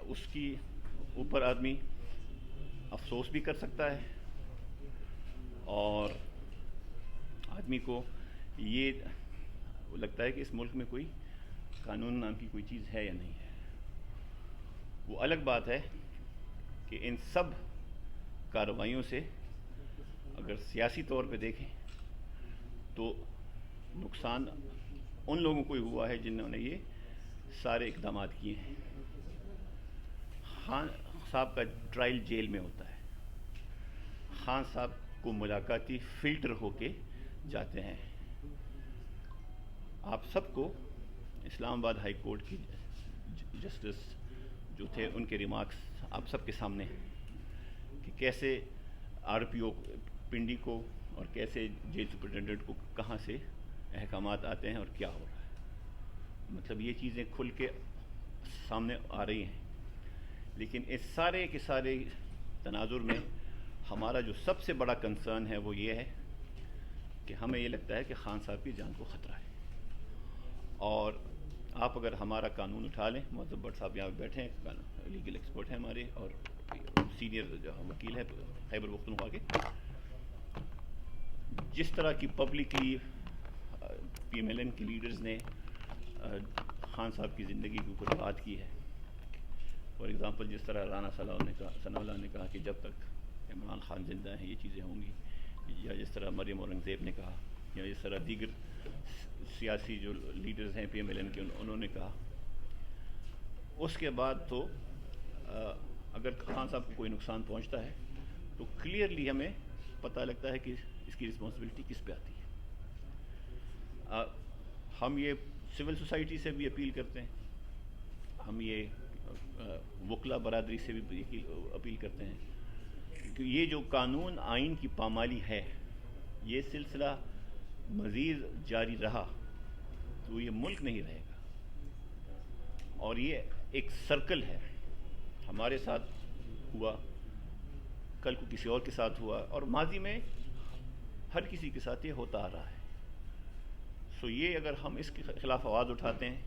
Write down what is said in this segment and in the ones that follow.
اس کی اوپر آدمی افسوس بھی کر سکتا ہے، اور آدمی کو یہ لگتا ہے کہ اس ملک میں کوئی قانون نام کی کوئی چیز ہے یا نہیں ہے۔ وہ الگ بات ہے کہ ان سب کارروائیوں سے اگر سیاسی طور پہ دیکھیں تو نقصان ان لوگوں کو ہی ہوا ہے جنہوں نے یہ سارے اقدامات کیے ہیں۔ خان صاحب کا ٹرائل جیل میں ہوتا ہے، خان صاحب کو ملاقاتی فلٹر ہو کے جاتے ہیں۔ آپ سب کو اسلام آباد ہائی کورٹ کی جسٹس جو تھے ان کے ریمارکس آپ سب کے سامنے ہیں کہ کیسے آر پی او پنڈی کو اور کیسے جیل سپرنٹینڈنٹ کو کہاں سے احکامات آتے ہیں اور کیا ہو رہا ہے۔ مطلب یہ چیزیں کھل کے سامنے آ رہی ہیں، لیکن اس سارے کے سارے تناظر میں ہمارا جو سب سے بڑا کنسرن ہے وہ یہ ہے کہ ہمیں یہ لگتا ہے کہ خان صاحب کی جان کو خطرہ ہے۔ اور آپ اگر ہمارا قانون اٹھا لیں، معذب بٹ صاحب یہاں بیٹھے ہیں، لیگل ایکسپرٹ ہیں ہمارے اور سینئر جو وکیل ہے خیبر پختونخوا کے، جس طرح کی publicly P M L N کے لیڈرز نے خان صاحب کی زندگی کے اوپر بات کی ہے، فار ایگزامپل جس طرح رانا ثناء اللہ نے کہا کہ جب تک عمران خان زندہ ہیں یہ چیزیں ہوں گی، یا جس طرح مریم اورنگزیب نے کہا، یا جس طرح دیگر سیاسی جو لیڈرز ہیں پی ایم ایل این کے انہوں نے کہا، اس کے بعد تو اگر خان صاحب کو کوئی نقصان پہنچتا ہے تو کلیئرلی ہمیں پتہ لگتا ہے کہ اس کی رسپانسبلٹی کس پہ آتی ہے۔ ہم یہ سول سوسائٹی سے بھی اپیل کرتے ہیں، ہم یہ وکلا برادری سے بھی اپیل کرتے ہیں کہ یہ جو قانون آئین کی پامالی ہے، یہ سلسلہ مزید جاری رہا تو یہ ملک نہیں رہے گا، اور یہ ایک سرکل ہے، ہمارے ساتھ ہوا، کل کو کسی اور کے ساتھ ہوا، اور ماضی میں ہر کسی کے ساتھ یہ ہوتا آ رہا ہے۔ سو یہ اگر ہم اس کے خلاف آواز اٹھاتے ہیں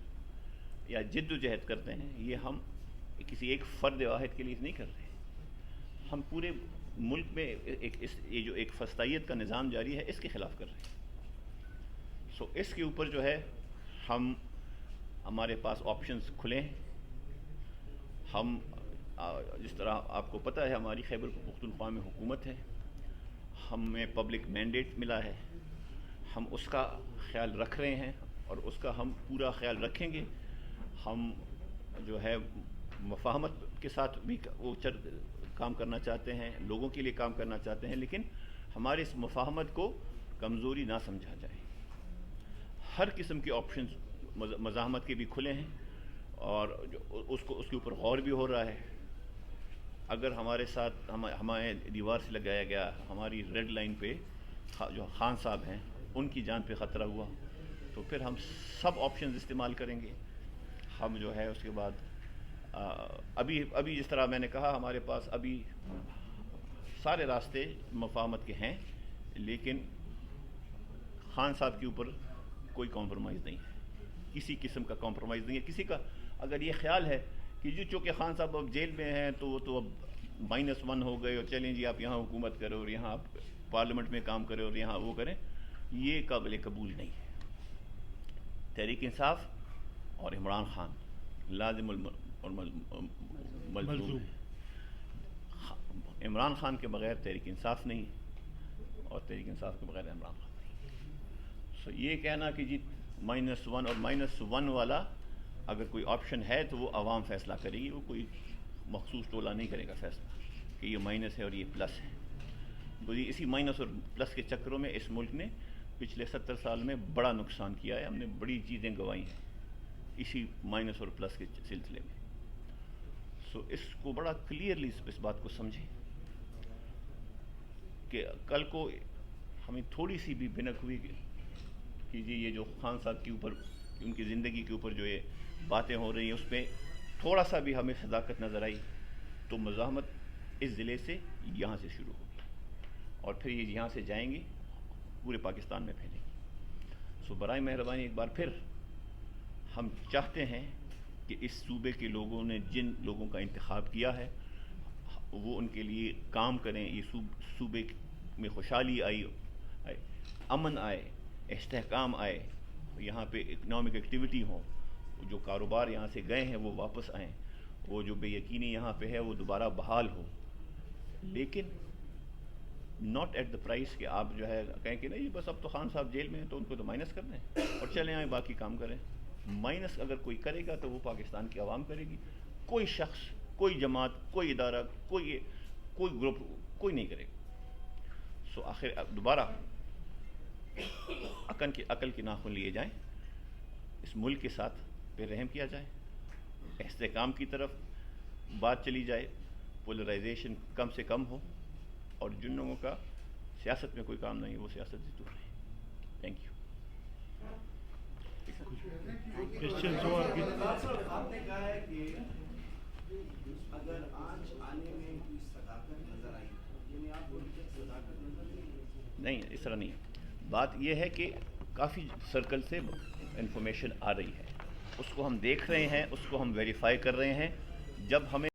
یا جد و جہد کرتے ہیں، یہ ہم کسی ایک فرد واحد کے لیے نہیں کر رہے، ہم پورے ملک میں یہ جو ایک فسطائیت کا نظام جاری ہے اس کے خلاف کر رہے ہیں۔ سو اس کے اوپر جو ہے ہمارے پاس آپشنز کھلے ہیں۔ ہم جس طرح آپ کو پتہ ہے ہماری خیبر پختونخوا میں حکومت ہے، ہمیں پبلک مینڈیٹ ملا ہے، ہم اس کا خیال رکھ رہے ہیں اور اس کا ہم پورا خیال رکھیں گے۔ ہم جو ہے مفاہمت کے ساتھ بھی وہ کام کرنا چاہتے ہیں، لوگوں کے لیے کام کرنا چاہتے ہیں، لیکن ہمارے اس مفاہمت کو کمزوری نہ سمجھا جائے۔ ہر قسم کے آپشنز مزاحمت کے بھی کھلے ہیں، اور اس کے اوپر غور بھی ہو رہا ہے۔ اگر ہمارے ساتھ ہمیں دیوار سے لگایا گیا، ہماری ریڈ لائن پہ جو خان صاحب ہیں ان کی جان پہ خطرہ ہوا، تو پھر ہم سب آپشنز استعمال کریں گے۔ ہم جو ہے اس کے بعد ابھی جس طرح میں نے کہا ہمارے پاس ابھی سارے راستے مفاہمت کے ہیں، لیکن خان صاحب کے اوپر کوئی کمپرومائز نہیں ہے، کسی قسم کا کمپرومائز نہیں ہے۔ کسی کا اگر یہ خیال ہے کہ جی چونکہ خان صاحب اب جیل میں ہیں تو وہ تو اب -1 ہو گئے اور چلیں جی آپ یہاں حکومت کریں اور یہاں آپ پارلیمنٹ میں کام کریں اور یہاں وہ کریں، یہ قابل قبول نہیں ہے۔ تحریک انصاف اور عمران خان لازم اور ملزوم ہے۔ عمران خان کے بغیر تحریک انصاف نہیں، اور تحریک انصاف کے بغیر عمران خان نہیں۔ سو یہ کہنا کہ جی -1 اور -1 والا اگر کوئی آپشن ہے تو وہ عوام فیصلہ کرے گی، وہ کوئی مخصوص ٹولہ نہیں کرے گا فیصلہ کہ یہ مائنس ہے اور یہ پلس ہے۔ اسی مائنس اور پلس کے چکروں میں اس ملک نے پچھلے 70 سال میں بڑا نقصان کیا ہے، ہم نے بڑی چیزیں گنوائی ہیں اسی مائنس اور پلس کے سلسلے میں۔ سو اس کو بڑا کلیئرلی اس بات کو سمجھیں کہ کل کو ہمیں تھوڑی سی بھی بھنک ہوئی کہ جی یہ جو خان صاحب کے اوپر، ان کی زندگی کے اوپر جو یہ باتیں ہو رہی ہیں اس پہ تھوڑا سا بھی ہمیں صداقت نظر آئی تو مزاحمت اس ضلع سے یہاں سے شروع ہوگی، اور پھر یہ یہاں سے جائیں گی پورے پاکستان میں پھیلیں گی۔ سو برائے مہربانی ایک بار پھر ہم چاہتے ہیں کہ اس صوبے کے لوگوں نے جن لوگوں کا انتخاب کیا ہے وہ ان کے لیے کام کریں، یہ صوبے میں خوشحالی آئے، امن آئے، استحکام آئے، یہاں پہ اکنامک ایکٹیویٹی ہوں، جو کاروبار یہاں سے گئے ہیں وہ واپس آئیں، وہ جو بے یقینی یہاں پہ ہے وہ دوبارہ بحال ہو، لیکن ناٹ ایٹ دا پرائز کہ آپ جو ہے کہیں کہ نہیں بس اب تو خان صاحب جیل میں ہیں تو ان کو تو مائنس کر دیں اور چلے آئیں باقی کام کریں۔ مائنس اگر کوئی کرے گا تو وہ پاکستان کی عوام کرے گی، کوئی شخص، کوئی جماعت، کوئی ادارہ، کوئی گروپ، کوئی نہیں کرے گا۔ سو آخر دوبارہ عقل کے ناخن لیے جائیں، اس ملک کے ساتھ پہ رحم کیا جائے، استحکام کی طرف بات چلی جائے، پولرائزیشن کم سے کم ہو، اور جن لوگوں کا سیاست میں کوئی کام نہیں وہ سیاست سے دور رہیں۔ Thank you. آپ نے کہا ہے کہ اگر آج آنے میں کوئی صداقت نظر آئی، یعنی آپ کو صداقت نظر نہیں، اس طرح نہیں، بات یہ ہے کہ کافی سرکل سے انفارمیشن آ رہی ہے، اس کو ہم دیکھ رہے ہیں، اس کو ہم ویریفائی کر رہے ہیں، جب ہمیں